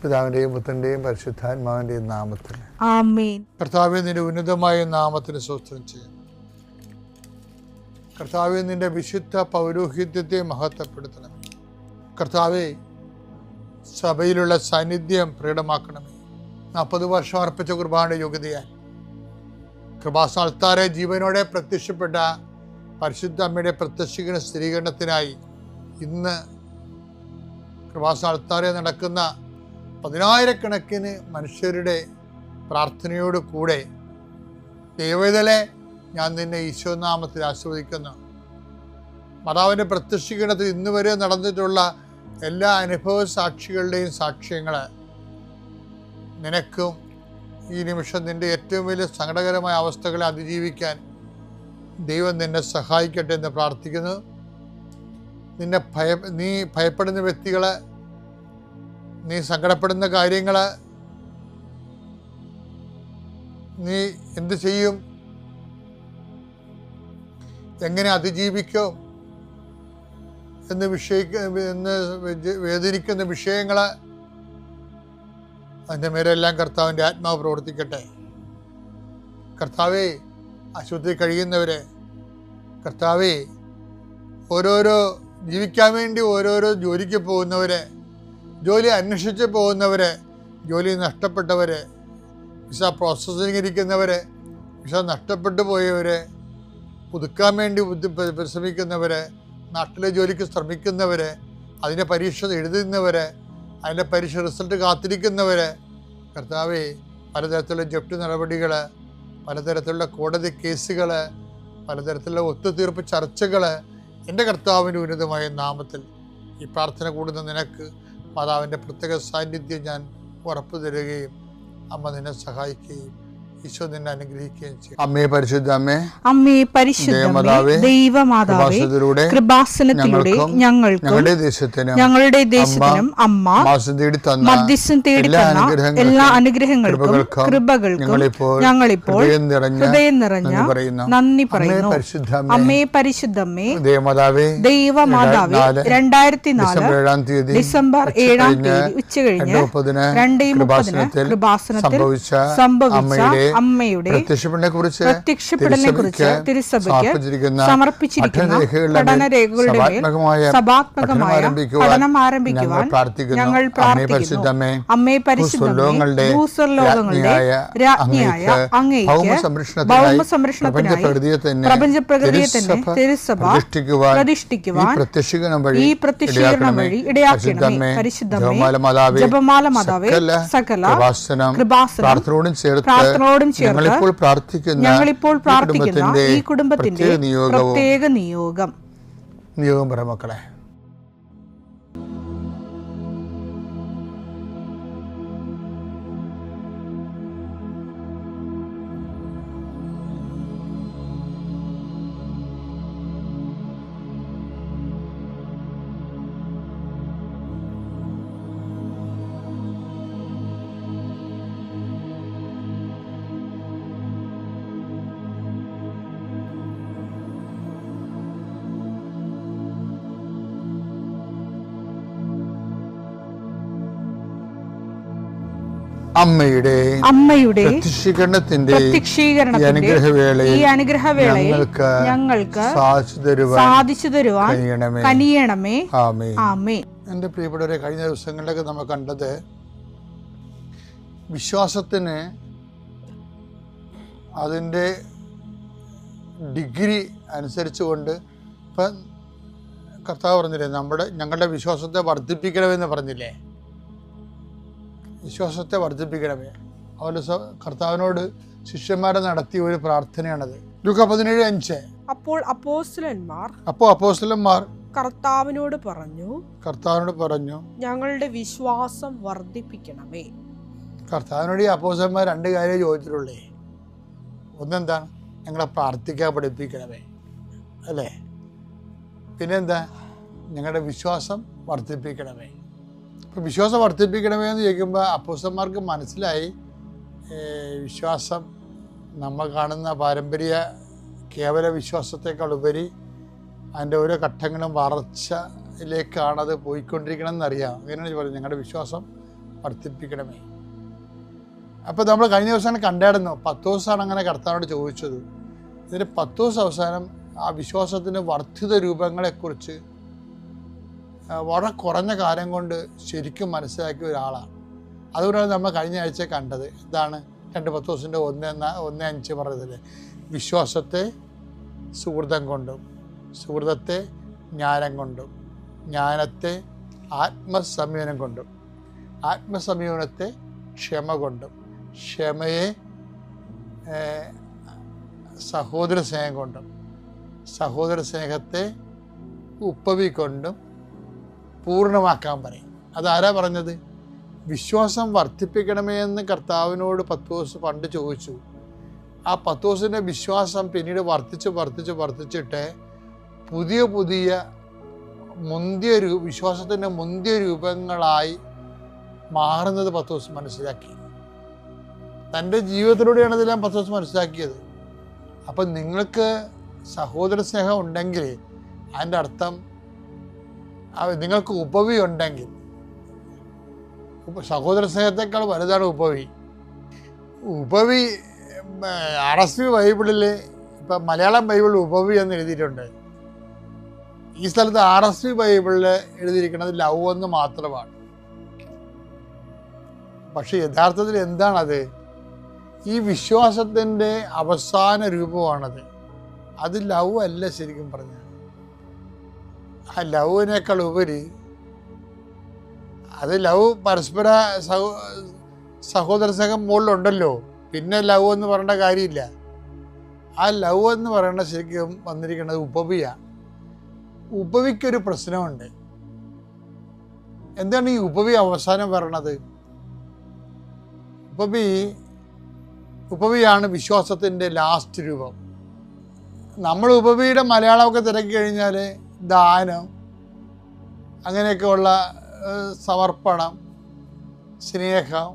പിതാവിൻ്റെയും പുത്രൻ്റെയും പരിശുദ്ധാത്മാവിൻ്റെയും നാമത്തിൽ ആമേൻ. കർത്താവേ, നിന്റെ ഉന്നതമായ നാമത്തിന് സ്തോത്രം ചെയ്യുന്നു. കർത്താവേ, നിന്റെ വിശുദ്ധ പൗരോഹിത്യത്തെ മഹത്വപ്പെടുത്തണമേ. കർത്താവേ, സഭയിലുള്ള സാന്നിധ്യം പ്രകടമാക്കണമേ. 40 വർഷം അർപ്പിച്ച കുർബാനയുടെ യോഗ്യതയാൽ കൃപാസ്ഥാനത്താരെ ജീവനോടെ പ്രത്യക്ഷപ്പെട്ട പരിശുദ്ധ അമ്മയുടെ പ്രത്യക്ഷീകരണ സ്ഥിരീകരണത്തിനായി ഇന്ന് കൃപാസ്ഥാനത്താരെ നടക്കുന്ന 10,000-കണക്കിന് മനുഷ്യരുടെ പ്രാർത്ഥനയോട് കൂടെ ദൈവവേദലെ ഞാൻ നിന്നെ ഈശോനാമത്തിൽ ആശീർവദിക്കുന്നു. മാതാവിൻ്റെ പ്രത്യക്ഷീകരണത്തിൽ ഇന്ന് വരെ നടന്നിട്ടുള്ള എല്ലാ അനുഭവ സാക്ഷികളുടെയും സാക്ഷ്യങ്ങൾ നിനക്കും ഈ നിമിഷം നിൻ്റെ ഏറ്റവും വലിയ സങ്കടകരമായ അവസ്ഥകളെ അതിജീവിക്കാൻ ദൈവം നിന്നെ സഹായിക്കട്ടെ എന്ന് പ്രാർത്ഥിക്കുന്നു. നീ ഭയപ്പെടുന്ന വ്യക്തികൾ, നീ സങ്കടപ്പെടുന്ന കാര്യങ്ങൾ, നീ എന്ത് ചെയ്യും, എങ്ങനെ അതിജീവിക്കും എന്ന് വേദനിക്കുന്ന വിഷയങ്ങൾ, അതിൻ്റെ മേലെല്ലാം കർത്താവിൻ്റെ ആത്മാവ് പ്രവർത്തിക്കട്ടെ. കർത്താവേ, ആശുപത്രി കഴിയുന്നവരെ, കർത്താവേ, ഓരോരോ ജീവിക്കാൻ വേണ്ടി ഓരോരോ ജോലിക്ക് പോകുന്നവരെ, ജോലി അന്വേഷിച്ച് പോകുന്നവരെ, ജോലി നഷ്ടപ്പെട്ടവരെ, വിസ പ്രോസസ്സിംഗ് ഇരിക്കുന്നവരെ, വിസ നഷ്ടപ്പെട്ടു പോയവരെ, പുതുക്കാൻ വേണ്ടി പരിശ്രമിക്കുന്നവരെ, നാട്ടിലെ ജോലിക്ക് ശ്രമിക്കുന്നവരെ, അതിൻ്റെ പരീക്ഷ എഴുതുന്നവരെ, അതിൻ്റെ പരീക്ഷ റിസൾട്ട് കാത്തിരിക്കുന്നവരെ, കർത്താവേ, പലതരത്തിലുള്ള ജപ്തി നടപടികൾ, പലതരത്തിലുള്ള കോടതി കേസുകൾ, പലതരത്തിലുള്ള ഒത്തുതീർപ്പ് ചർച്ചകൾ, എൻ്റെ കർത്താവിൻ്റെ ഉന്നതമായ നാമത്തിൽ ഈ പ്രാർത്ഥന കൂടുന്ന നിനക്ക് മാതാവിൻ്റെ പ്രത്യേക സാന്നിധ്യം ഞാൻ ഉറപ്പു തരികയും അമ്മ നിന്നെ സഹായിക്കുകയും ഈശോ നിന്നെ അനുഗ്രഹിക്കുകയും ചെയ്യും. അമ്മേ പരിശുദ്ധ അമ്മേ, അമ്മേ പരിശുദ്ധ ദൈവമാതാവേ, കൃപാസനത്തിലൂടെ ഞങ്ങൾക്കും ഞങ്ങളുടെ ദേശത്തിനും അമ്മ മധ്യസ്ഥം തേടി തന്ന എല്ലാ അനുഗ്രഹങ്ങൾക്കും കൃപകൾക്കും ഞങ്ങളിപ്പോൾ ഹൃദയം നിറഞ്ഞ നന്ദി പറയുന്നു. അമ്മേ പരിശുദ്ധമ്മേ, ദൈവമാതാവേ, 2004 ഡിസംബർ 7 ഉച്ചകഴിഞ്ഞ് 2:30 കൃപാസനത്തിൽ സംഭവിച്ച അമ്മയുടെ പ്രത്യക്ഷപ്പെടലിനെക്കുറിച്ച് തിരുസഭയ്ക്ക് സമർപ്പിച്ചിരിക്കുന്ന പഠനരേഖകളുടെ മേൽ സഭാത്മകമായ പഠനം ആരംഭിക്കുവാൻ ഞങ്ങൾ പ്രാർത്ഥിക്കുന്നു. അമ്മേ പരിശുദ്ധമേ, ഭൂസ്വർലോകങ്ങളുടെ രാജ്ഞിയായ അങ്ങേയ്ക്ക് ഭൗമസംരക്ഷണത്തിനായി പ്രപഞ്ചപ്രകൃതിയെ തന്നെ തിരുസഭ പ്രതിഷ്ഠിക്കുവാൻ ഈ പ്രത്യക്ഷീകരണം വഴി ഇടയാക്കണമേ. പരിശുദ്ധമേ, ജപമാല മാതാവേ, സകല കൃപാസനം പ്രാർത്ഥനയോടും ചേർത്ത് ഞങ്ങളിപ്പോൾ പ്രാർത്ഥിക്കുന്ന ഈ കുടുംബത്തിന്റെ പ്രത്യേക നിയോഗം മക്കളെ. അമ്മയുടെ പ്രത്യക്ഷീകരണത്തിന്റെ ഈ അനുഗ്രഹവേളയിൽ ഞങ്ങൾക്ക് സാധിച്ചു തരുവാൻ കനിയണമേ. ആമേൻ. എൻ്റെ പ്രിയപ്പെട്ടവരെ, കഴിഞ്ഞ ദിവസങ്ങളിലൊക്കെ നമ്മൾ കണ്ടത് വിശ്വാസത്തിന് അതിൻ്റെ ഡിഗ്രി അനുസരിച്ചുകൊണ്ട് ഇപ്പം കർത്താവ് പറഞ്ഞില്ലേ, ഞങ്ങളുടെ വിശ്വാസത്തെ വർദ്ധിപ്പിക്കണമെന്ന് പറഞ്ഞില്ലേ, വിശ്വാസത്തെ വർദ്ധിപ്പിക്കണമേ. അതുപോലെ കർത്താവിനോട് ശിഷ്യന്മാരെ നടത്തിയ ഒരു പ്രാർത്ഥനയാണത്. ലൂക്കാ 17:5. അപ്പോൾ അപ്പോസ്തലന്മാർ കർത്താവിനോട് പറഞ്ഞു, ഞങ്ങളുടെ വിശ്വാസം വർദ്ധിപ്പിക്കണമേ. കർത്താവിനോട് ഈ അപ്പോസ്തലന്മാർ 2 കാര്യം ചോദിച്ചിട്ടുള്ളേ. ഒന്നെന്താണ്? ഞങ്ങളെ പ്രാർത്ഥിക്കാൻ പഠിപ്പിക്കണമേ, അല്ലേ? പിന്നെന്താ? ഞങ്ങളുടെ വിശ്വാസം വർദ്ധിപ്പിക്കണമേ. അപ്പോൾ വിശ്വാസം വർദ്ധിപ്പിക്കണമേ എന്ന് ചോദിക്കുമ്പോൾ അപ്പോസ്തലന്മാർക്ക് മനസ്സിലായി, വിശ്വാസം നമ്മൾ കാണുന്ന പാരമ്പര്യ കേവല വിശ്വാസത്തെക്കാൾ ഉപരി അതിൻ്റെ ഓരോ ഘട്ടങ്ങളും വളർച്ചയിലേക്കാണത് പോയിക്കൊണ്ടിരിക്കണം എന്നറിയാം. അങ്ങനെയാണ് പറയുന്നത്, ഞങ്ങളുടെ വിശ്വാസം വർദ്ധിപ്പിക്കണമേ. അപ്പോൾ നമ്മൾ കഴിഞ്ഞ ദിവസം കണ്ടായിരുന്നു, പത്രോസാണ് അങ്ങനെ കർത്താവിനോട് ചോദിച്ചത്. ഇതിന് പത്രോസ് അവസാനം ആ വിശ്വാസത്തിൻ്റെ വർദ്ധിത രൂപങ്ങളെക്കുറിച്ച് വളരെ കുറഞ്ഞ കാലം കൊണ്ട് ശരിക്കും മനസ്സിലാക്കിയ ഒരാളാണ്. അതുകൊണ്ടാണ് നമ്മൾ കഴിഞ്ഞ ആഴ്ച കണ്ടത്. ഇതാണ് 2 പത്രോസിൻ്റെ 1:5 പറഞ്ഞതില്ലേ, വിശ്വാസത്തെ സുഹൃതം കൊണ്ടും, സുഹൃതത്തെ ജ്ഞാനം കൊണ്ടും, ജ്ഞാനത്തെ ആത്മസംയമനം കൊണ്ടും, ആത്മസംയമനത്തെ ക്ഷമ കൊണ്ടും, ക്ഷമയെ സഹോദര സ്നേഹം കൊണ്ടും, സഹോദര സ്നേഹത്തെ ഉപവി കൊണ്ടും പൂർണ്ണമാക്കാൻ പറയും. അതാരാ പറഞ്ഞത്? വിശ്വാസം വർദ്ധിപ്പിക്കണമേ എന്ന് കർത്താവിനോട് പത്രോസ് പണ്ട് ചോദിച്ചു. ആ പത്രോസിൻ്റെ വിശ്വാസം പിന്നീട് വർദ്ധിച്ചിട്ട് പുതിയ വിശ്വാസത്തിൻ്റെ മുന്തിയ രൂപങ്ങളായി മാറുന്നത് പത്രോസ് മനസ്സിലാക്കി. തൻ്റെ ജീവിതത്തിലൂടെയാണ് ഇതെല്ലാം പത്രോസ് മനസ്സിലാക്കിയത്. അപ്പം നിങ്ങൾക്ക് സഹോദര സ്നേഹം ഉണ്ടെങ്കിൽ അതിൻ്റെ അർത്ഥം നിങ്ങൾക്ക് ഉപവി ഉണ്ടെങ്കിൽ, സഹോദര സ്നേഹത്തെക്കാൾ വലുതാണ് ഉപവി. ഉപവി RSV ബൈബിളിൽ, ഇപ്പം മലയാളം ബൈബിളിൽ ഉപവി എന്ന് എഴുതിയിട്ടുണ്ട്. ഈ സ്ഥലത്ത് RSV ബൈബിളിൽ എഴുതിയിരിക്കുന്നത് ലവ് എന്ന് മാത്രമാണ്. പക്ഷെ യഥാർത്ഥത്തിൽ എന്താണത്? ഈ വിശ്വാസത്തിൻ്റെ അവസാന രൂപമാണത്. അത് ലവ് അല്ല. ശരിക്കും പറഞ്ഞാൽ ആ ലവിനേക്കാൾ ഉപരി അത് ലവ് പരസ്പര സഹോദര സ്നേഹം മുകളിലുണ്ടല്ലോ, പിന്നെ ലവ് എന്ന് പറയേണ്ട കാര്യമില്ല. ആ ലവ് എന്ന് പറയുന്ന ശരിക്കും വന്നിരിക്കുന്നത് ഉപവിയാണ്. ഉപവിക്കൊരു പ്രശ്നമുണ്ട്. എന്താണ് ഈ ഉപവി അവസാനം പറയണത്? ഉപവിയാണ് വിശ്വാസത്തിൻ്റെ ലാസ്റ്റ് രൂപം. നമ്മൾ ഉപവിയുടെ മലയാളമൊക്കെ തിരക്കി കഴിഞ്ഞാൽ ദാനം, അങ്ങനെയൊക്കെയുള്ള സമർപ്പണം, സ്നേഹം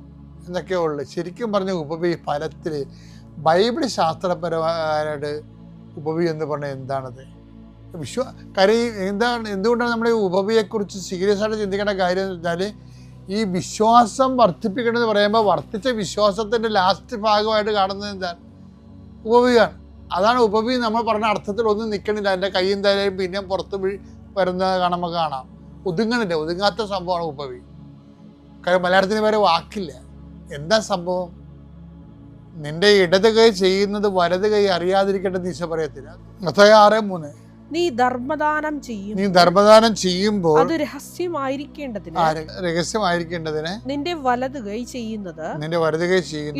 എന്നൊക്കെ ഉള്ളു. ശരിക്കും പറഞ്ഞ ഉപവി ഫലത്തിൽ ബൈബിൾ ശാസ്ത്രപരമായിട്ട് ഉപവി എന്ന് പറഞ്ഞാൽ എന്താണത്? എന്തുകൊണ്ടാണ് നമ്മൾ ഈ ഉപവിയെക്കുറിച്ച് സീരിയസ് ആയിട്ട് ചിന്തിക്കേണ്ട കാര്യം എന്ന് വെച്ചാൽ, ഈ വിശ്വാസം വർദ്ധിപ്പിക്കണമെന്ന് പറയുമ്പോൾ വർദ്ധിച്ച വിശ്വാസത്തിൻ്റെ ലാസ്റ്റ് ഭാഗമായിട്ട് കാണുന്നത് എന്താണ്? ഉപവിയാണ്. അതാണ് ഉപവി. നമ്മൾ പറഞ്ഞ അർത്ഥത്തിൽ ഒന്നും നിൽക്കണില്ല. എൻ്റെ കയ്യും തലയും പിന്നെ പുറത്ത് വരുന്ന നമുക്ക് കാണാം. ഒതുങ്ങണില്ല. ഒതുങ്ങാത്ത സംഭവമാണ് ഉപവി. കാര്യം മലയാളത്തിന് വേറെ വാക്കില്ല. എന്താ സംഭവം? നിന്റെ ഇടത് കൈ ചെയ്യുന്നത് വലത് കൈ അറിയാതിരിക്കട്ടെ ഈശോ പറയത്തില്ല. മത്തായി 6:3. നീ ധർമ്മദാനം ചെയ്യുമ്പോൾ അത് രഹസ്യമായിരിക്കേണ്ടതിന് നിന്റെ വലത് കൈ ചെയ്യുന്നത്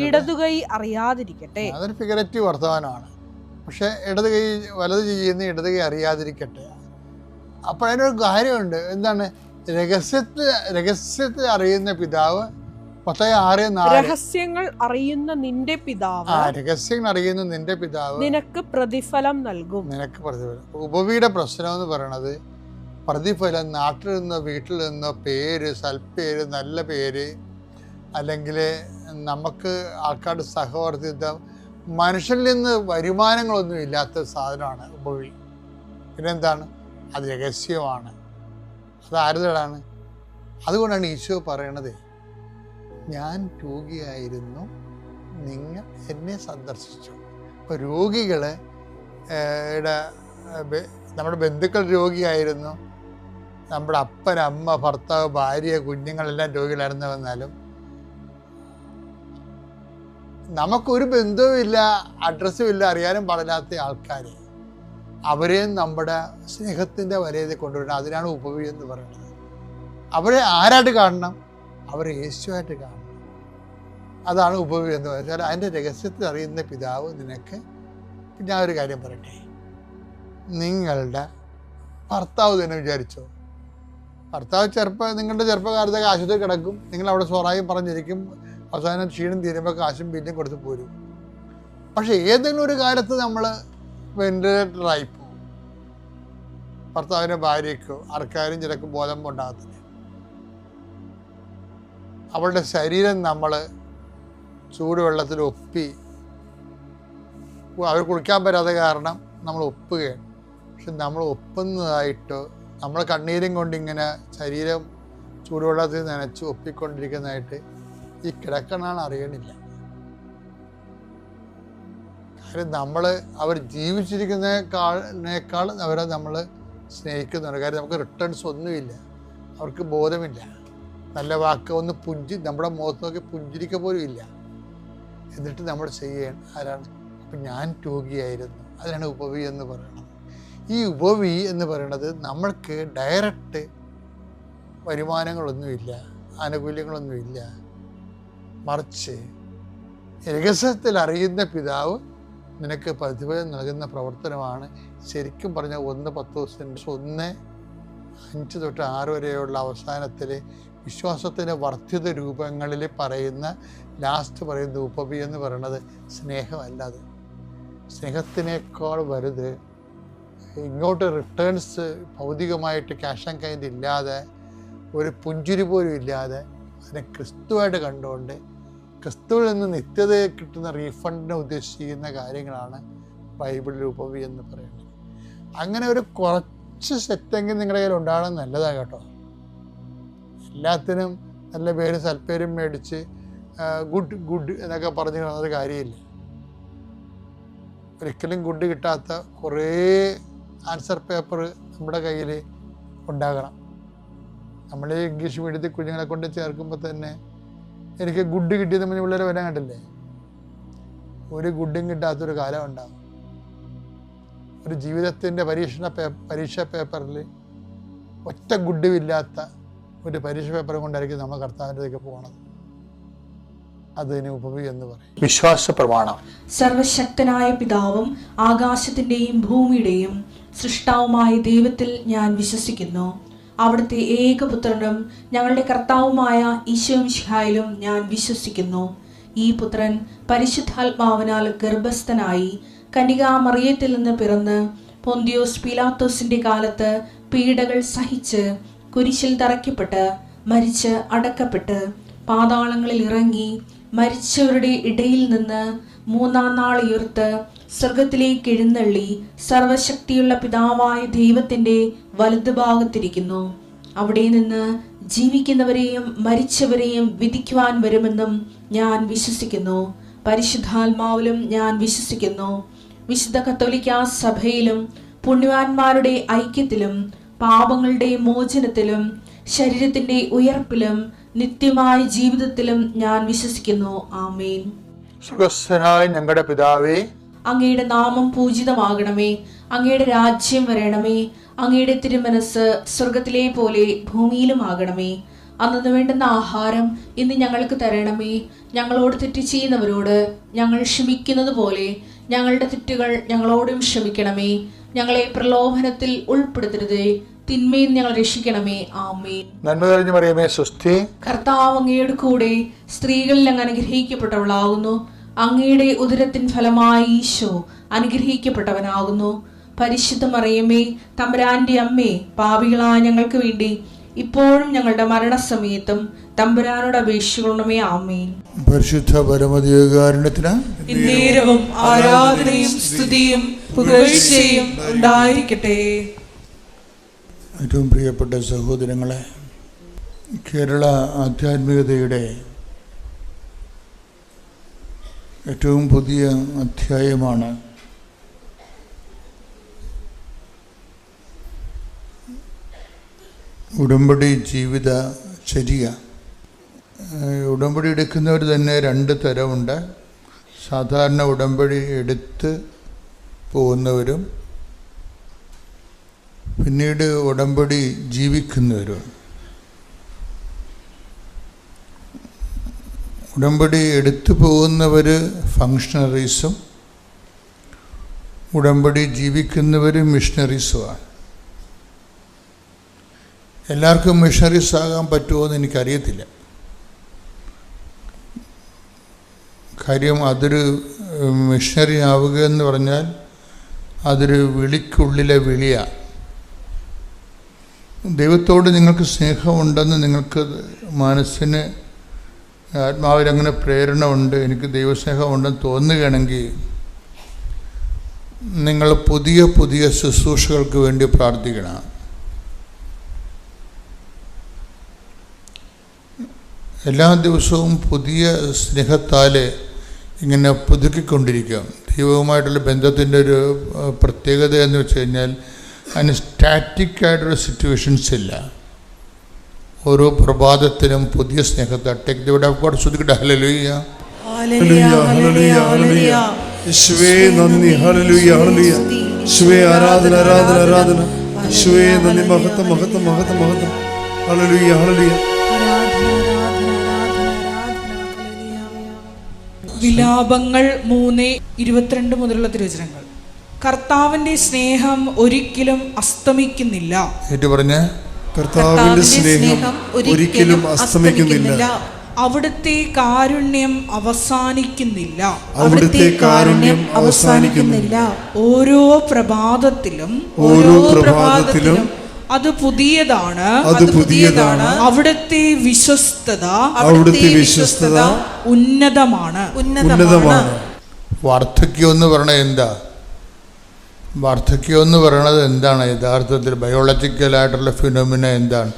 ഇടതു കൈ അറിയാതിരിക്കട്ടെ. അതൊരു ഫിഗറേറ്റീവ് വർത്തമാനമാണ്. പക്ഷെ ഇടത് കൈ വലത് ചെയ്യുന്ന ഇടത് കൈ അറിയാതിരിക്കട്ടെ. അപ്പോൾ അതിനൊരു കാര്യമുണ്ട്. എന്താണ്? രഹസ്യത്തിൽ അറിയുന്ന പിതാവ്. മത്തായി 6:4. രഹസ്യങ്ങൾ അറിയുന്ന നിന്റെ പിതാവ് നിനക്ക് പ്രതിഫലം നൽകും. ഉപവിയുടെ പ്രശ്നം എന്ന് പറയണത് പ്രതിഫലം. നാട്ടിൽ നിന്നോ വീട്ടിൽ നിന്നോ പേര്, സൽപ്പേര്, നല്ല പേര്, അല്ലെങ്കിൽ നമുക്ക് ആൾക്കാരുടെ സഹവർത്തിത്വം, മനുഷ്യനിൽ നിന്ന് വരുമാനങ്ങളൊന്നും ഇല്ലാത്ത സാധനമാണ് ഉപവി. പിന്നെന്താണ്? അത് രഹസ്യമാണ്. അത് ആരുതാണ്? അതുകൊണ്ടാണ് ഈശോ പറയണത്, ഞാൻ രോഗിയായിരുന്നു, നിങ്ങൾ എന്നെ സന്ദർശിച്ചു. അപ്പോൾ നമ്മുടെ ബന്ധുക്കൾ രോഗിയായിരുന്നു, നമ്മുടെ അപ്പൻ, അമ്മ, ഭർത്താവ്, ഭാര്യ, കുഞ്ഞുങ്ങളെല്ലാം രോഗികളായിരുന്നു. വന്നാലും നമുക്കൊരു ബന്ധവുമില്ല, അഡ്രസ്സും ഇല്ല, അറിയാനും പാടില്ലാത്ത ആൾക്കാർ, അവരെയും നമ്മുടെ സ്നേഹത്തിൻ്റെ വലയത്തിൽ കൊണ്ടുവരണം. അതിനാണ് ഉപവി എന്ന് പറയുന്നത്. അവരെ ആരായിട്ട് കാണണം? അവരെ യേശുവായിട്ട് കാണണം. അതാണ് ഉപവി എന്ന് പറഞ്ഞാൽ. അതിൻ്റെ രഹസ്യത്തിൽ അറിയുന്ന പിതാവ് നിനക്ക്. ഞാൻ ഒരു കാര്യം പറയട്ടെ, നിങ്ങളുടെ ഭർത്താവ് തന്നെ വിചാരിച്ചോ, ഭർത്താവ് നിങ്ങളുടെ ചെറുപ്പകാലത്തൊക്കെ ആശുപത്രി കിടക്കും, നിങ്ങളവിടെ സ്വറായും പറഞ്ഞിരിക്കും, അവസാനം ക്ഷീണം തീരുമ്പോൾ കാശും ബില്ലും കൊടുത്ത് പോരും. പക്ഷെ ഏതെങ്കിലും ഒരു കാലത്ത് നമ്മൾ വെന്റിലേറ്ററായി പോകും. ഭർത്താവിൻ്റെ ഭാര്യയ്ക്കോ ആർക്കാരും ചിലക്ക് ബോധം ഉണ്ടാകത്തില്ല. അവളുടെ ശരീരം നമ്മൾ ചൂടുവെള്ളത്തിൽ ഒപ്പി, അവർ കുളിക്കാൻ പറ്റാത്ത കാരണം നമ്മൾ ഒപ്പുകയാണ്. പക്ഷെ നമ്മൾ ഒപ്പുന്നതായിട്ടോ, നമ്മൾ കണ്ണീരും കൊണ്ടിങ്ങനെ ശരീരം ചൂടുവെള്ളത്തിൽ നനച്ച് ഒപ്പിക്കൊണ്ടിരിക്കുന്നതായിട്ട് ഈ കിടക്കണാണ് അറിയണില്ല. കാര്യം അവർ ജീവിച്ചിരിക്കുന്നതിനേക്കാൾ അവരെ നമ്മൾ സ്നേഹിക്കുന്നുണ്ട്. കാര്യം നമുക്ക് റിട്ടേൺസ് ഒന്നുമില്ല, അവർക്ക് ബോധമില്ല. നല്ല വാക്ക് ഒന്ന് നമ്മുടെ മുഖത്ത് നോക്കി പുഞ്ചിരിക്ക പോലും ഇല്ല. എന്നിട്ട് നമ്മൾ ചെയ്യാൻ ആരാണ്? അപ്പം ഞാൻ രോഗിയായിരുന്നു. അതിനാണ് ഉപവി എന്ന് പറയുന്നത്. ഈ ഉപവി എന്ന് പറയുന്നത് നമ്മൾക്ക് ഡയറക്റ്റ് വരുമാനങ്ങളൊന്നുമില്ല, ആനുകൂല്യങ്ങളൊന്നുമില്ല. മറിച്ച് രഹസ്യത്തിൽ അറിയുന്ന പിതാവ് നിനക്ക് പ്രതിഫലം നൽകുന്ന പ്രവർത്തനമാണ് ശരിക്കും പറഞ്ഞാൽ 1:10 തൊട്ട് 6 വരെയുള്ള അവസാനത്തിൽ വിശ്വാസത്തിൻ്റെ വർദ്ധിത രൂപങ്ങളിൽ പറയുന്ന പറയുന്ന ഉപവി എന്ന് പറയുന്നത് സ്നേഹമല്ലാതെ. സ്നേഹത്തിനേക്കാൾ വലുത് ഇങ്ങോട്ട് റിട്ടേൺസ് ഭൗതികമായിട്ട് ക്യാഷ് ആൻഡ് കൈൻഡ് ഇല്ലാതെ, ഒരു പുഞ്ചിരി പോലും ഇല്ലാതെ അതിനെ ക്രിസ്തുവായിട്ട് കണ്ടുകൊണ്ട് ക്രിസ്തുവിൽ നിന്ന് നിത്യതയെ കിട്ടുന്ന റീഫണ്ടിനെ ഉദ്ദേശിക്കുന്ന കാര്യങ്ങളാണ് ബൈബിളിൽ ഉപവി എന്ന് പറയുന്നത്. അങ്ങനെ ഒരു കുറച്ച് സെറ്റെങ്കിൽ നിങ്ങളുടെ കയ്യിൽ ഉണ്ടാകണം, നല്ലതാണ് കേട്ടോ. എല്ലാത്തിനും നല്ല പേരും സൽപ്പേരും മേടിച്ച് ഗുഡ് എന്നൊക്കെ പറഞ്ഞു വന്നത് കാര്യമില്ല. ഒരിക്കലും ഗുഡ് കിട്ടാത്ത കുറേ ആൻസർ പേപ്പർ നമ്മുടെ കയ്യിൽ ഉണ്ടാകണം. നമ്മൾ ഇംഗ്ലീഷ് മീഡിയത്തിൽ കുഞ്ഞുങ്ങളെ കൊണ്ട് ചേർക്കുമ്പോൾ തന്നെ എനിക്ക് ഗുഡ് കിട്ടിയത് മുന്നേ പിള്ളേരെ വരാൻ കണ്ടില്ലേ? ഒരു ഗുഡും കിട്ടാത്തൊരു കാലം ഉണ്ടാകും. ഒരു ജീവിതത്തിൻ്റെ പരീക്ഷാ പേപ്പറിൽ ഒറ്റ ഗുഡും ഇല്ലാത്ത ഒരു പരീക്ഷ പേപ്പറും കൊണ്ടായിരിക്കും നമ്മൾ കർത്താവിൻ്റെയൊക്കെ പോകണത്. അതിന് ഉപവി എന്ന് പറയും. വിശ്വാസ പ്രമാണം. സർവശക്തനായ പിതാവും ആകാശത്തിൻ്റെയും ഭൂമിയുടെയും സൃഷ്ടാവുമായ ദൈവത്തിൽ ഞാൻ വിശ്വസിക്കുന്നു. അവിടുത്തെ ഏകപുത്രനും ഞങ്ങളുടെ കർത്താവുമായ ഈശോ മിശിഹായിലും ഞാൻ വിശ്വസിക്കുന്നു. ഈ പുത്രൻ പരിശുദ്ധാത്മാവിനാൽ ഗർഭസ്ഥനായി കന്യകാമറിയത്തിൽ നിന്ന് പിറന്ന് പൊന്തിയോസ് പീലാത്തോസിന്റെ കാലത്ത് പീഡകൾ സഹിച്ച് കുരിശിൽ തറയ്ക്കപ്പെട്ട് മരിച്ച് അടക്കപ്പെട്ട് പാതാളങ്ങളിൽ ഇറങ്ങി മരിച്ചവരുടെ ഇടയിൽ നിന്ന് 3-ാം നാൾ ഉയർത്ത് സ്വർഗത്തിലേക്ക് എഴുന്നള്ളി സർവശക്തിയുള്ള പിതാവായ ദൈവത്തിന്റെ വലതുഭാഗത്തിരിക്കുന്നു. അവിടെ നിന്ന് ജീവിക്കുന്നവരെയും മരിച്ചവരെയും വിധിക്കുവാൻ വരുമെന്നും ഞാൻ വിശ്വസിക്കുന്നു. പരിശുദ്ധാത്മാവിലും ഞാൻ വിശ്വസിക്കുന്നു. വിശുദ്ധ കത്തോലിക്കാ സഭയിലും പുണ്യവാന്മാരുടെ ഐക്യത്തിലും പാപങ്ങളുടെ മോചനത്തിലും ശരീരത്തിന്റെ ഉയർപ്പിലും നിത്യമായ ജീവിതത്തിലും ഞാൻ വിശ്വസിക്കുന്നു. ആമേൻ. സുഖസ്ഥനായ ഞങ്ങളുടെ പിതാവേ, അങ്ങയുടെ നാമം പൂജിതമാകണമേ. അങ്ങയുടെ രാജ്യം വരണമേ. അങ്ങയുടെ തിരുമനസ് സ്വർഗത്തിലെ പോലെ ഭൂമിയിലും ആകണമേ. അന്നു വേണ്ടുന്ന ആഹാരം ഇന്ന് ഞങ്ങൾക്ക് തരണമേ. ഞങ്ങളോട് തെറ്റ് ചെയ്യുന്നവരോട് ഞങ്ങൾ ക്ഷമിക്കുന്നത് പോലെ ഞങ്ങളുടെ തെറ്റുകൾ ഞങ്ങളോടും ക്ഷമിക്കണമേ. ഞങ്ങളെ പ്രലോഭനത്തിൽ ഉൾപ്പെടുത്തരുതേ, തിന്മയിൽ ഞങ്ങൾ രക്ഷിക്കണമേ. ആമേൻ. നന്മ നിറഞ്ഞ മറിയമേ സ്വസ്തി. കർത്താവ് അങ്ങയുടെ കൂടെ സ്ത്രീകളിൽ അങ്ങ് അനുഗ്രഹിക്കപ്പെട്ടവളാകുന്നു. അങ്ങയുടെ ഉദരത്തിൻ ഫലമായി ഈശോ അനുഗ്രഹിക്കപ്പെട്ടവനാകുന്നു. പരിശുദ്ധ മറിയമേ, തമ്പുരാന്റെ അമ്മേ, പാപികളായ ഞങ്ങൾക്ക് വേണ്ടി ഇപ്പോഴും ഞങ്ങളുടെ മരണസമയത്തും തമ്പുരാനോട് അപേക്ഷിക്കണമേ. ആമേൻ. പരിശുദ്ധ പരമദിവ്യകാരുണ്യത്തിന് നേരവും ആരാധനയും സ്തുതിയും പുകഴ്ചയും ഉണ്ടായിരിക്കട്ടെ. ഏറ്റവും പ്രിയപ്പെട്ട സഹോദരങ്ങളെ, കേരള ആധ്യാത്മികതയുടെ ഏറ്റവും പുതിയ അധ്യായമാണ് ഉടമ്പടി ജീവിത ചര്യ. ഉടമ്പടി എടുക്കുന്നവർ തന്നെ 2 തരമുണ്ട്. സാധാരണ ഉടമ്പടി എടുത്ത് പോകുന്നവരും പിന്നീട് ഉടമ്പടി ജീവിക്കുന്നവരും. ഉടമ്പടി എടുത്തു പോകുന്നവർ ഫങ്ഷണറീസും ഉടമ്പടി ജീവിക്കുന്നവർ മിഷണറീസുമാണ്. എല്ലാവർക്കും മിഷണറീസ് ആകാൻ പറ്റുമോ എന്ന് എനിക്കറിയത്തില്ല. കാര്യം അതൊരു മിഷണറി ആവുക എന്ന് പറഞ്ഞാൽ അതൊരു വിളിക്കുള്ളിലെ വിളിയാണ്. ദൈവത്തോട് നിങ്ങൾക്ക് സ്നേഹമുണ്ടെന്ന് നിങ്ങൾക്ക് മനസ്സിന് ആത്മാവിൽ അങ്ങനെ പ്രേരണ ഉണ്ട്, എനിക്ക് ദൈവസ്നേഹമുണ്ടെന്ന് തോന്നുകയാണെങ്കിൽ നിങ്ങൾ പുതിയ പുതിയ ശുശ്രൂഷകൾക്ക് വേണ്ടി പ്രാർത്ഥിക്കണം. എല്ലാ ദിവസവും പുതിയ സ്നേഹത്താൽ ഇങ്ങനെ പുതുക്കിക്കൊണ്ടിരിക്കുക. ദൈവവുമായിട്ടുള്ള ബന്ധത്തിൻ്റെ ഒരു പ്രത്യേകത എന്ന് വെച്ച് കഴിഞ്ഞാൽ അതിന് സ്റ്റാറ്റിക്കായിട്ടൊരു സിറ്റുവേഷൻസ് ഇല്ല. ഓരോ പ്രഭാതത്തിലും പുതിയ സ്നേഹത്താൽ ശ്രദ്ധിക്കട്ടെ. ഹല്ലേലൂയ, ഹല്ലേലൂയ, ഹല്ലേലൂയ, ഹല്ലേലൂയ. യേശുവേ നന്ദി, ഹല്ലേലൂയ, ഹല്ലേലൂയ. യേശുവേ ആരാധന, ആരാധന, ആരാധന. യേശുവേ നന്ദി, മഹത്വം, മഹത്വം, മഹത്വം, മഹത്വം. Hallelujah, hallelujah. വിലാപങ്ങൾ 3:22 മുതലുള്ള തിരുവചനങ്ങൾ. കർത്താവിന്റെ സ്നേഹം ഒരിക്കലും അസ്തമിക്കുന്നില്ല. പറഞ്ഞ കർത്താവിന്റെ സ്നേഹം ഒരിക്കലും അസ്തമിക്കുന്നില്ല. അവിടുത്തെ കാരുണ്യം അവസാനിക്കുന്നില്ല. അവിടുത്തെ കാരുണ്യം അവസാനിക്കുന്നില്ല. ഓരോ പ്രഭാതത്തിലും അത് പുതിയതാണ്. അവിടുത്തെ വിശ്വസ്തത ഉന്നതമാണ്. വാർദ്ധക്യം എന്ന് പറയണത് എന്താ? വാർദ്ധക്യം എന്ന് പറയണത് എന്താണ്? യഥാർത്ഥത്തിൽ ബയോളജിക്കലായിട്ടുള്ള ഫിനോമിന എന്താണ്?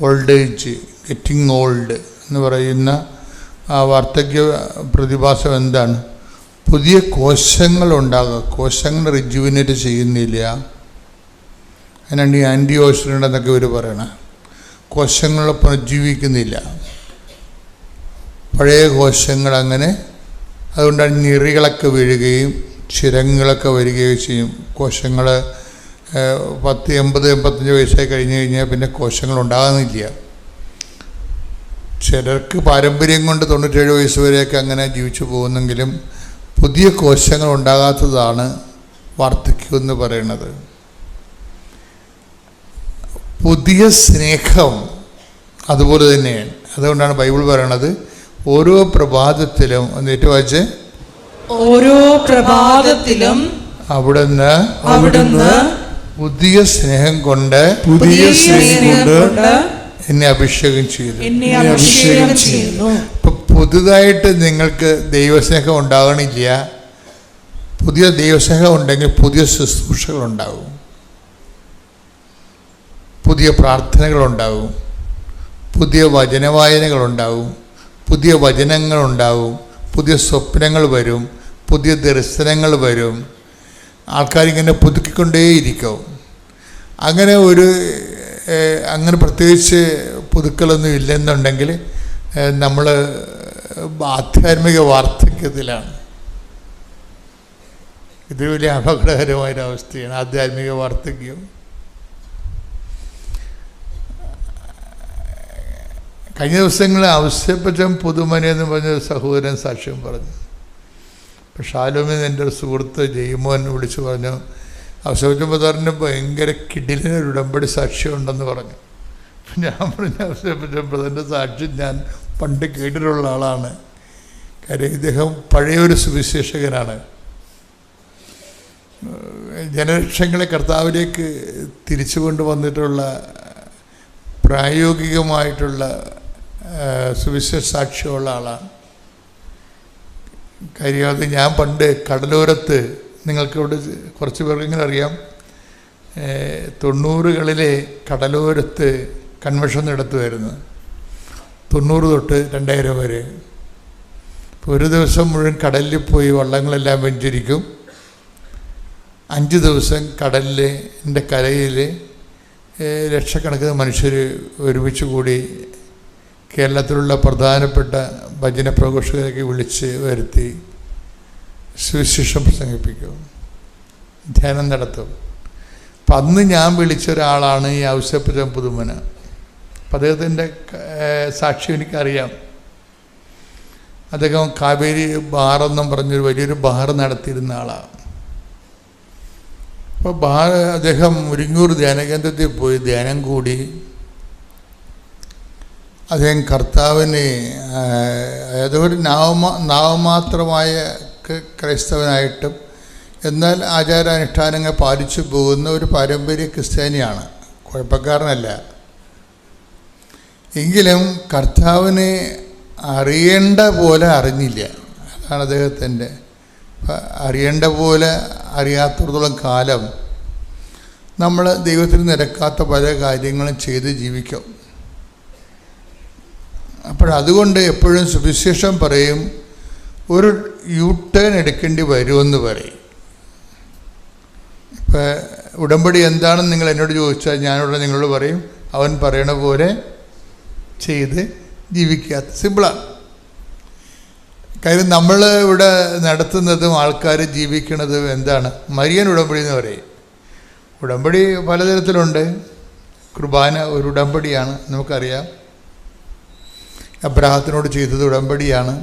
ഓൾഡ് ഏജ്, ഗെറ്റിംഗ് ഓൾഡ് എന്ന് പറയുന്ന ആ വാർദ്ധക്യ പ്രതിഭാസം എന്താണ്? പുതിയ കോശങ്ങൾ ഉണ്ടാകുക. കോശങ്ങൾ റിജുവിനേറ്റ് ചെയ്യുന്നില്ല. അതിനാണ് ഈ ആൻറ്റി ഓക്സിഡൻ്റ് എന്നൊക്കെ ഇവർ പറയണത്. കോശങ്ങൾ പുനർജീവിക്കുന്നില്ല, പഴയ കോശങ്ങൾ അങ്ങനെ. അതുകൊണ്ടാണ് ഞെറികളൊക്കെ വീഴുകയും ചിരങ്ങളൊക്കെ വരികയും ചെയ്യും. കോശങ്ങൾ 10, 80, 85 വയസ്സായി കഴിഞ്ഞ് കഴിഞ്ഞാൽ പിന്നെ കോശങ്ങൾ ഉണ്ടാകുന്നില്ല. ചിലർക്ക് പാരമ്പര്യം കൊണ്ട് 97 വയസ്സ് വരെയൊക്കെ അങ്ങനെ ജീവിച്ചു പോകുന്നെങ്കിലും പുതിയ കോശങ്ങൾ ഉണ്ടാകാത്തതാണ് വാർദ്ധക്യം എന്ന് പറയുന്നത്. പുതിയ സ്നേഹം അതുപോലെ തന്നെയാണ്. അതുകൊണ്ടാണ് ബൈബിൾ പറയണത് ഓരോ പ്രഭാതത്തിലും വായിച്ച് ഓരോ പ്രഭാതത്തിലും അവിടുന്ന് പുതിയ സ്നേഹം കൊണ്ട് എന്നെ അഭിഷേകം ചെയ്തു. ഇപ്പൊ പുതുതായിട്ട് നിങ്ങൾക്ക് ദൈവസ്നേഹം ഉണ്ടാകണില്ല. പുതിയ ദൈവസ്നേഹം ഉണ്ടെങ്കിൽ പുതിയ ശുശ്രൂഷകളുണ്ടാകും, പുതിയ പ്രാർത്ഥനകളുണ്ടാകും, പുതിയ വചനവായനകളുണ്ടാകും, പുതിയ വചനങ്ങളുണ്ടാകും, പുതിയ സ്വപ്നങ്ങൾ വരും, പുതിയ ദർശനങ്ങൾ വരും. ആൾക്കാരിങ്ങനെ പുതുക്കിക്കൊണ്ടേയിരിക്കും. അങ്ങനെ പ്രത്യേകിച്ച് പുതുക്കളൊന്നും ഇല്ലെന്നുണ്ടെങ്കിൽ നമ്മൾ ആധ്യാത്മിക വാർദ്ധക്യത്തിലാണ്. ഇത് വലിയ അപകടകരമായൊരവസ്ഥയാണ് ആധ്യാത്മിക വാർദ്ധക്യം. കഴിഞ്ഞ ദിവസങ്ങളിൽ ഔസേപ്പച്ചൻ പുതുമന എന്ന് പറഞ്ഞൊരു സഹോദരൻ സാക്ഷ്യം പറഞ്ഞു. അപ്പോൾ ഷാലോമിൽ എൻ്റെ ഒരു സുഹൃത്ത് ജയ്മോൻ വിളിച്ചു പറഞ്ഞു, ഔസേപ്പച്ചൻ ബ്രദറിന് ഭയങ്കര കിടിലിനൊരു ഉടമ്പടി സാക്ഷ്യം ഉണ്ടെന്ന് പറഞ്ഞു. അപ്പം ഞാൻ പറഞ്ഞു, ഔസേപ്പച്ചൻ ബ്രദറിൻ്റെ സാക്ഷ്യം ഞാൻ പണ്ട് കേട്ടിട്ടുള്ള ആളാണ്. കാര്യം ഇദ്ദേഹം പഴയൊരു സുവിശേഷകനാണ്. ജനലക്ഷങ്ങളെ കർത്താവിലേക്ക് തിരിച്ചു കൊണ്ടുവന്നിട്ടുള്ള പ്രായോഗികമായിട്ടുള്ള സുവിശേഷ സാക്ഷ്യമുള്ള ആളാണ്. കാര്യം അത് ഞാൻ പണ്ട് കടലോരത്ത്, നിങ്ങൾക്കിവിടെ കുറച്ച് പേർക്കെങ്കിലും അറിയാം, 90കളിലെ കടലോരത്ത് കൺവെൻഷൻ നടത്തുമായിരുന്നു. 90 തൊട്ട് 2000 വരെ. ഇപ്പോൾ ഒരു ദിവസം മുഴുവൻ കടലിൽ പോയി വള്ളങ്ങളെല്ലാം വെഞ്ചരിക്കും. 5 ദിവസം കടലിൻ്റെ കരയിൽ ലക്ഷക്കണക്കിന് മനുഷ്യർ ഒരുമിച്ച് കൂടി കേരളത്തിലുള്ള പ്രധാനപ്പെട്ട ഭജന പ്രഘോഷകരൊക്കെ വിളിച്ച് വരുത്തി സുവിശേഷം പ്രസംഗിപ്പിക്കും, ധ്യാനം നടത്തും. അപ്പം അന്ന് ഞാൻ വിളിച്ച ഒരാളാണ് ഈ ഔസേപ്പച്ചൻ പുതുമന. അപ്പം അദ്ദേഹത്തിൻ്റെ സാക്ഷ്യം എനിക്കറിയാം. അദ്ദേഹം കാവേരി ബാറെന്നും പറഞ്ഞൊരു വലിയൊരു ബാർ നടത്തിയിരുന്ന ആളാണ്. അപ്പോൾ അദ്ദേഹം മുരിങ്ങൂർ ധ്യാനകേന്ദ്രത്തിൽ പോയി ധ്യാനം കൂടി. അദ്ദേഹം കർത്താവിനെ, അതൊരു നാമമാത്രമായ ക്രൈസ്തവനായിട്ടും എന്നാൽ ആചാരാനുഷ്ഠാനങ്ങൾ പാലിച്ചു പോകുന്ന ഒരു പാരമ്പര്യ ക്രിസ്ത്യാനിയാണ്, കുഴപ്പക്കാരനല്ല. എങ്കിലും കർത്താവിനെ അറിയേണ്ട പോലെ അറിഞ്ഞില്ല. അതാണ് അദ്ദേഹത്തിൻ്റെ. അറിയേണ്ട പോലെ അറിയാത്തിടത്തോളം കാലം നമ്മൾ ദൈവത്തിന് നിരക്കാത്ത പല കാര്യങ്ങളും ചെയ്ത് ജീവിക്കും. അപ്പോഴതുകൊണ്ട് എപ്പോഴും സുവിശേഷം പറയും, ഒരു യു ടേൺ എടുക്കേണ്ടി വരുമെന്ന് പറയും. ഇപ്പം ഉടമ്പടി എന്താണെന്ന് നിങ്ങൾ എന്നോട് ചോദിച്ചാൽ ഞാനിവിടെ നിങ്ങളോട് പറയും, അവൻ പറയണ പോലെ ചെയ്ത് ജീവിക്കാത്ത സിമ്പിളാണ്. കാര്യം നമ്മൾ ഇവിടെ നടത്തുന്നതും ആൾക്കാർ ജീവിക്കുന്നതും എന്താണ്? മരിയൻ ഉടമ്പടി എന്ന് പറയും. ഉടമ്പടി പലതരത്തിലുണ്ട്. കുർബാന ഒരു ഉടമ്പടിയാണ്, നമുക്കറിയാം. എബ്രാഹത്തിനോട് ചെയ്തത് ഉടമ്പടിയാണ്.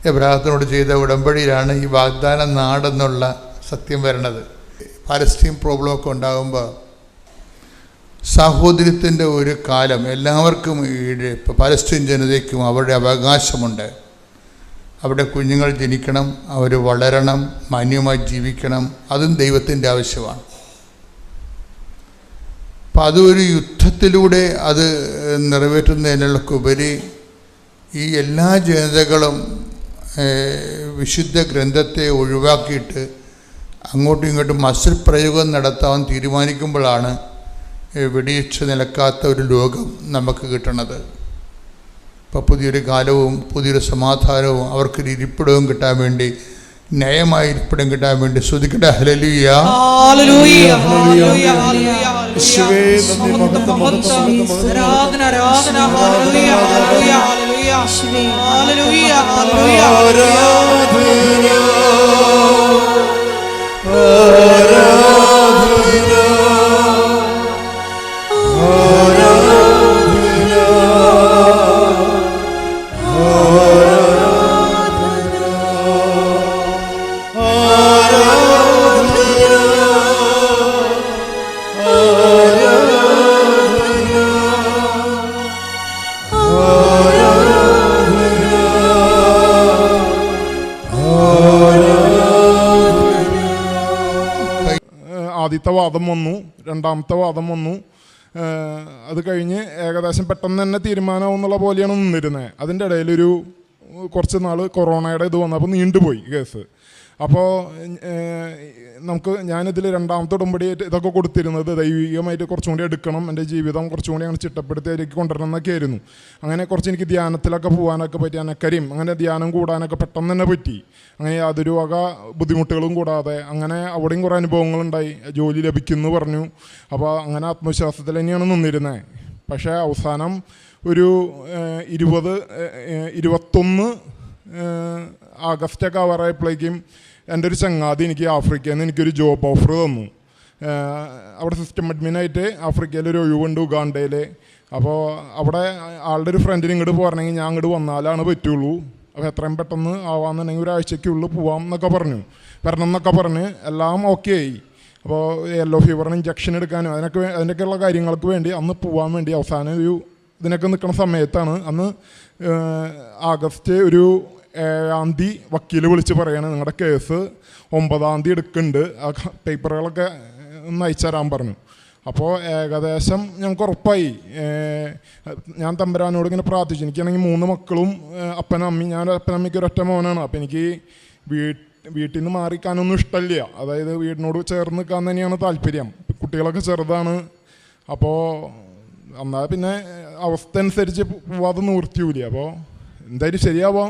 എബ്രാഹത്തിനോട് ചെയ്ത ഉടമ്പടിയിലാണ് ഈ വാഗ്ദാന നാടെന്നുള്ള സത്യം വരണത്. പാലസ്തീൻ പ്രോബ്ലമൊക്കെ ഉണ്ടാകുമ്പോൾ സാഹോദര്യത്തിൻ്റെ ഒരു കാലം എല്ലാവർക്കും, ഇപ്പോൾ പാലസ്തീൻ ജനതയ്ക്കും അവരുടെ അവകാശമുണ്ട്. അവിടെ കുഞ്ഞുങ്ങൾ ജനിക്കണം, അവർ വളരണം, മാന്യമായി ജീവിക്കണം. അതും ദൈവത്തിൻ്റെ ആവശ്യമാണ്. അപ്പം അതൊരു യുദ്ധത്തിലൂടെ അത് നിറവേറ്റുന്നതിനുള്ളക്കുപരി ഈ എല്ലാ ജനതകളും വിശുദ്ധ ഗ്രന്ഥത്തെ ഒഴിവാക്കിയിട്ട് അങ്ങോട്ടും ഇങ്ങോട്ടും മസിൽ പ്രയോഗം നടത്താൻ തീരുമാനിക്കുമ്പോഴാണ് വെടിയിച്ച് നിലക്കാത്ത ഒരു ലോകം നമുക്ക് കിട്ടണത്. ഇപ്പോൾ പുതിയൊരു കാലവും പുതിയൊരു സമാധാനവും അവർക്കൊരു ഇരിപ്പിടവും കിട്ടാൻ വേണ്ടി, ന്യായമായ ഇരിപ്പിടം കിട്ടാൻ വേണ്ടി സ്തുതിക്കട്ടെ. ഹല്ലേലൂയ, ഹല്ലേലൂയ, ഹല്ലേലൂയ, യേശുവേ നന്ദി, മഹത്വം, മഹത്വം, മഹത്വം. ആരാധന, ആരാധന, ഹല്ലേലൂയ, ഹല്ലേലൂയ, ഹല്ലേലൂയ, ഹല്ലേലൂയ, ഹല്ലേലൂയ, ആദ്യത്തെ വാദം വന്നു, രണ്ടാമത്തെ വാദം വന്നു. അത് കഴിഞ്ഞ് ഏകദേശം പെട്ടെന്ന് തന്നെ തീരുമാനമാവും എന്നുള്ള പോലെയാണ് നിന്നിരുന്നത്. അതിൻ്റെ ഇടയിലൊരു കുറച്ച് നാൾ കൊറോണയുടെ ഇത് വന്നപ്പോൾ നീണ്ടുപോയി കേസ്. അപ്പോൾ ഞാനിതിൽ രണ്ടാമത്തെ ഉടമ്പടിയായിട്ട് ഇതൊക്കെ കൊടുത്തിരുന്നത് ദൈവികമായിട്ട് കുറച്ചും കൂടി എടുക്കണം, എൻ്റെ ജീവിതം കുറച്ചും കൂടി അങ്ങനെ ചിട്ടപ്പെടുത്തി അതിലേക്ക് കൊണ്ടുവരണം എന്നൊക്കെ ആയിരുന്നു. അങ്ങനെ കുറച്ച് എനിക്ക് ധ്യാനത്തിലൊക്കെ പോകാനൊക്കെ പറ്റി, അനക്കരിയും അങ്ങനെ ധ്യാനം കൂടാനൊക്കെ പെട്ടെന്ന് തന്നെ പറ്റി. അങ്ങനെ യാതൊരു വക ബുദ്ധിമുട്ടുകളും കൂടാതെ അങ്ങനെ അവിടെയും കുറേ അനുഭവങ്ങളുണ്ടായി. ജോലി ലഭിക്കുമെന്ന് പറഞ്ഞു. അപ്പോൾ അങ്ങനെ ആത്മവിശ്വാസത്തിൽ തന്നെയാണ് നിന്നിരുന്നത്. പക്ഷേ അവസാനം ഒരു 21 ആഗസ്റ്റൊക്കെ ആവാറായപ്പോഴേക്കും എൻ്റെ ഒരു ചങ്ങാതി എനിക്ക് ആഫ്രിക്കയിൽ നിന്ന് എനിക്കൊരു ജോബ് ഓഫർ തന്നു. അവിടെ സിസ്റ്റം അഡ്മിനായിട്ട് ആഫ്രിക്കയിലൊരു ഒഴിവുണ്ട്, ഉഗാണ്ടയിൽ. അപ്പോൾ അവിടെ ആളുടെ ഒരു ഫ്രണ്ടിന് ഇങ്ങോട്ട് പോരണമെങ്കിൽ ഞാൻ അങ്ങോട്ട് വന്നാലാണ് പറ്റുള്ളൂ. അപ്പോൾ എത്രയും പെട്ടെന്ന് ആവാമെന്നുണ്ടെങ്കിൽ ഒരാഴ്ചയ്ക്കുള്ളിൽ പോവാം എന്നൊക്കെ പറഞ്ഞു, വരണം എന്നൊക്കെ പറഞ്ഞ് എല്ലാം ഓക്കെ ആയി. അപ്പോൾ യെല്ലോ ഫീവറിന് ഇഞ്ചക്ഷൻ എടുക്കാനും അതിനൊക്കെയുള്ള കാര്യങ്ങൾക്ക് വേണ്ടി അന്ന് പോകാൻ വേണ്ടി അവസാനം ഒരു ഇതിനൊക്കെ നിൽക്കുന്ന സമയത്താണ് അന്ന് ആഗസ്റ്റ് ഒരു 7-ാം തീയതി വക്കീൽ വിളിച്ച് പറയാണ്, നിങ്ങളുടെ കേസ് 9-ാം തീയതി എടുക്കുന്നുണ്ട്, ആ പേപ്പറുകളൊക്കെ ഒന്ന് അയച്ചു തരാൻ പറഞ്ഞു. അപ്പോൾ ഏകദേശം ഞങ്ങൾക്ക് ഉറപ്പായി. ഞാൻ തമ്പുരാനോട് ഇങ്ങനെ പ്രാർത്ഥിച്ചു. എനിക്കാണെങ്കിൽ 3 മക്കളും അപ്പനും അമ്മയും, ഞാൻ അപ്പനമ്മയ്ക്ക് ഒരൊറ്റ മോനാണ്. അപ്പോൾ എനിക്ക് വീട്ടിൽ നിന്ന് മാറിക്കാനൊന്നും ഇഷ്ടമില്ല. അതായത് വീടിനോട് ചേർന്ന് നിൽക്കാൻ തന്നെയാണ് താല്പര്യം. കുട്ടികളൊക്കെ ചെറുതാണ്. അപ്പോൾ എന്നാൽ പിന്നെ അവസ്ഥ അനുസരിച്ച് പോവാതെ നിവൃത്തിയൂല. അപ്പോൾ എന്തായാലും ശരിയാവാം.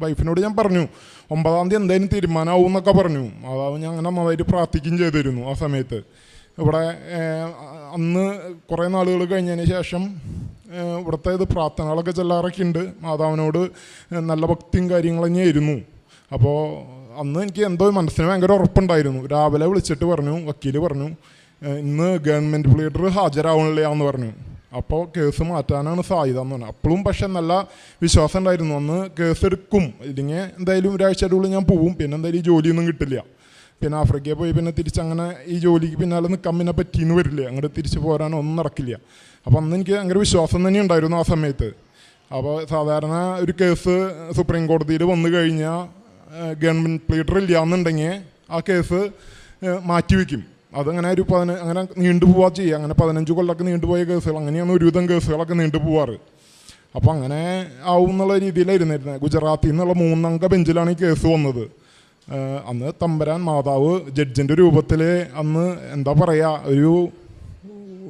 വൈഫിനോട് ഞാൻ പറഞ്ഞു 9-ാം തീയതി എന്തായാലും തീരുമാനമാവും എന്നൊക്കെ പറഞ്ഞു. അതാവും ഞാൻ അങ്ങനെ നന്നായിട്ട് പ്രാർത്ഥിക്കുകയും ചെയ്തിരുന്നു ആ സമയത്ത്. ഇവിടെ അന്ന് കുറേ നാളുകൾ കഴിഞ്ഞതിന് ശേഷം ഇവിടുത്തെ ഇത് പ്രാർത്ഥനകളൊക്കെ ചെല്ലാറൊക്കെ ഉണ്ട്. മാതാവിനോട് നല്ല ഭക്തിയും കാര്യങ്ങൾ തന്നെയായിരുന്നു. അപ്പോൾ അന്ന് എനിക്ക് എന്തോ മനസ്സിന് ഭയങ്കര ഉറപ്പുണ്ടായിരുന്നു. രാവിലെ വിളിച്ചിട്ട് പറഞ്ഞു, വക്കീൽ പറഞ്ഞു, ഇന്ന് ഗവൺമെൻറ് പ്ലീഡർ ഹാജരാവണില്ല എന്ന് പറഞ്ഞു. അപ്പോൾ കേസ് മാറ്റാനാണ് സാധ്യത എന്ന് പറഞ്ഞു. അപ്പോഴും പക്ഷെ നല്ല വിശ്വാസം ഉണ്ടായിരുന്നു, അന്ന് കേസ് എടുക്കും, ഇല്ലെങ്കിൽ എന്തായാലും ഒരാഴ്ചയുടെ ഉള്ളിൽ ഞാൻ പോവും, പിന്നെ എന്തായാലും ഈ ജോലിയൊന്നും കിട്ടില്ല. പിന്നെ ആഫ്രിക്കയിൽ പോയി പിന്നെ തിരിച്ചങ്ങനെ ഈ ജോലിക്ക് പിന്നാലെ നിൽക്കാൻ പിന്നെ പറ്റിയെന്ന് വരില്ല, അങ്ങോട്ട് തിരിച്ച് പോരാനോ ഒന്നും നടക്കില്ല. അപ്പോൾ അന്ന് എനിക്ക് ഭയങ്കര വിശ്വാസം തന്നെ ഉണ്ടായിരുന്നു ആ സമയത്ത്. അപ്പോൾ സാധാരണ ഒരു കേസ് സുപ്രീം കോടതിയിൽ വന്നു കഴിഞ്ഞാൽ ഗവൺമെൻറ് പ്ലീഡർ ഇല്ല എന്നുണ്ടെങ്കിൽ ആ കേസ് മാറ്റിവെക്കും. അതങ്ങനെ അങ്ങനെ നീണ്ടുപോവാ ചെയ്യുക. അങ്ങനെ 15 കൊല്ലമൊക്കെ നീണ്ടുപോയ കേസുകൾ, അങ്ങനെയാണ് ഒരുവിധം കേസുകളൊക്കെ നീണ്ടുപോവാറ്. അപ്പോൾ അങ്ങനെ ആവും എന്നുള്ള രീതിയിലായിരുന്നിരുന്നത്. ഗുജറാത്തിൽ നിന്നുള്ള 3 അംഗ ബെഞ്ചിലാണ് ഈ കേസ് വന്നത്. അന്ന് തമ്പുരാൻ മാതാവ് ജഡ്ജിൻ്റെ രൂപത്തിൽ അന്ന് എന്താ പറയുക, ഒരു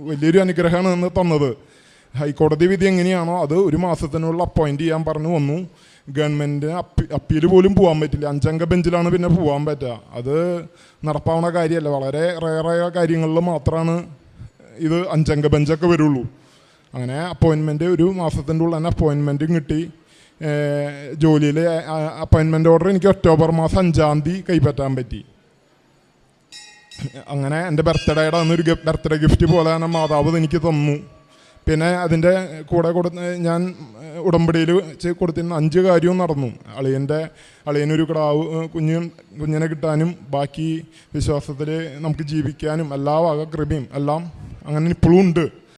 വലിയൊരു അനുഗ്രഹമാണ് അന്ന് തന്നത്. ഹൈക്കോടതി വിധി എങ്ങനെയാണോ അത് 1 മാസത്തിനുള്ള അപ്പോയിൻറ്റ് ചെയ്യാൻ പറഞ്ഞു വന്നു. ഗവൺമെൻറ്റിന് അപ്പീൽ പോലും പോകാൻ പറ്റില്ല. 5 അംഗ ബെഞ്ചിലാണ് പിന്നെ പോകാൻ പറ്റുക. അത് നടപ്പാവുന്ന കാര്യമല്ല. വളരെ റയറായ കാര്യങ്ങളിൽ മാത്രമാണ് ഇത് 5 അംഗ ബെഞ്ചൊക്കെ വരുള്ളൂ. അങ്ങനെ അപ്പോയിൻമെൻറ്റ് 1 മാസത്തിൻ്റെ ഉള്ളിൽ തന്നെ അപ്പോയിൻമെൻറ്റും കിട്ടി. ജോലിയിൽ അപ്പോയിൻമെൻറ്റ് ഓർഡർ എനിക്ക് ഒക്ടോബർ മാസം 5-ാം തീയതി കൈപ്പറ്റാൻ പറ്റി. അങ്ങനെ എൻ്റെ ബർത്ത്ഡേയുടെ അന്നൊരു ബർത്ത്ഡേ ഗിഫ്റ്റ് പോലെ തന്നെ മാതാവ് എനിക്ക് തന്നു. പിന്നെ അതിൻ്റെ കൂടെ ഞാൻ ഉടമ്പടിയിൽ കൊടുത്തിരുന്ന 5 കാര്യവും നടന്നു. അളിയനൊരു കിടാവ് കുഞ്ഞിനെ കിട്ടാനും ബാക്കി വിശ്വാസത്തിൽ നമുക്ക് ജീവിക്കാനും എല്ലാ വക കൃപയും എല്ലാം അങ്ങനെ ഇപ്പോഴും ഉണ്ട്.